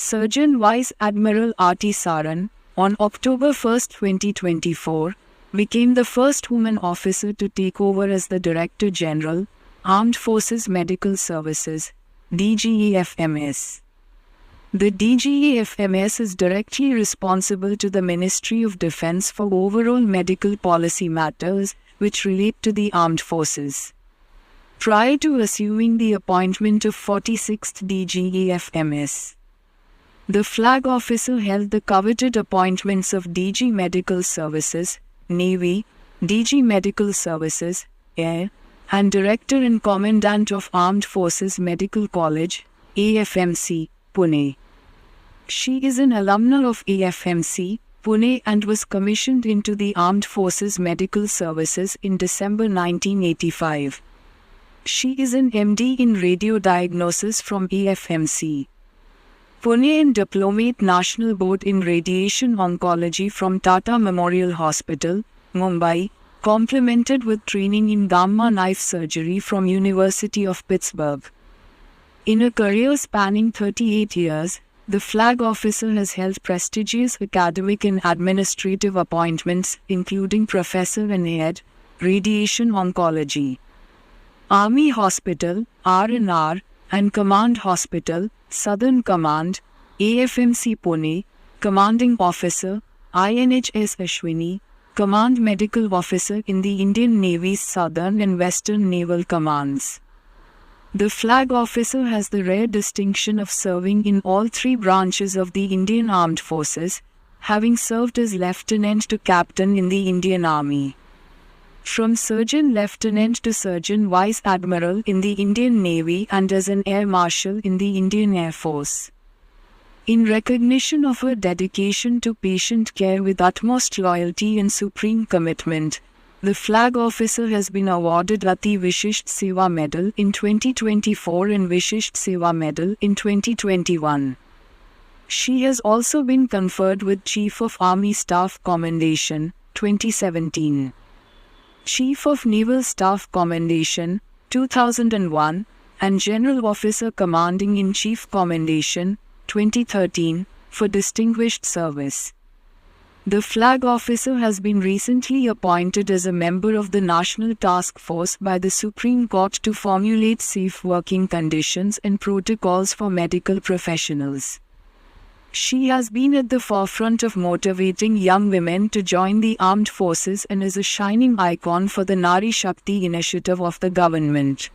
Surgeon Vice Admiral R.T. Saran, on October 1, 2024, became the first woman officer to take over as the Director General, Armed Forces Medical Services, DGAFMS. The DGAFMS is directly responsible to the Ministry of Defense for overall medical policy matters which relate to the armed forces. Prior to assuming the appointment of 46th DGAFMS, the flag officer held the coveted appointments of DG Medical Services, Navy, DG Medical Services, Air, and Director and Commandant of Armed Forces Medical College, AFMC, Pune. She is an alumna of AFMC, Pune and was commissioned into the Armed Forces Medical Services in December 1985. She is an MD in Radiodiagnosis from AFMC, Pune and Diplomate National Board in Radiation Oncology from Tata Memorial Hospital, Mumbai, complemented with training in Gamma Knife Surgery from University of Pittsburgh. In a career spanning 38 years, the flag officer has held prestigious academic and administrative appointments including Professor and Head, Radiation Oncology, Army Hospital, R&R, and Command Hospital, Southern Command, AFMC Pune, Commanding Officer, INHS Ashwini, Command Medical Officer in the Indian Navy's Southern and Western Naval Commands. The flag officer has the rare distinction of serving in all three branches of the Indian Armed Forces, having served as Lieutenant to Captain in the Indian Army, from Surgeon Lieutenant to Surgeon Vice Admiral in the Indian Navy and as an Air Marshal in the Indian Air Force. In recognition of her dedication to patient care with utmost loyalty and supreme commitment, the flag officer has been awarded Ati Vishisht Seva Medal in 2024 and Vishisht Seva Medal in 2021. She has also been conferred with Chief of Army Staff Commendation, 2017. Chief of Naval Staff Commendation, 2001, and General Officer Commanding-in-Chief Commendation, 2013, for distinguished service. The flag officer has been recently appointed as a member of the National Task Force by the Supreme Court to formulate safe working conditions and protocols for medical professionals. She has been at the forefront of motivating young women to join the armed forces and is a shining icon for the Nari Shakti initiative of the government.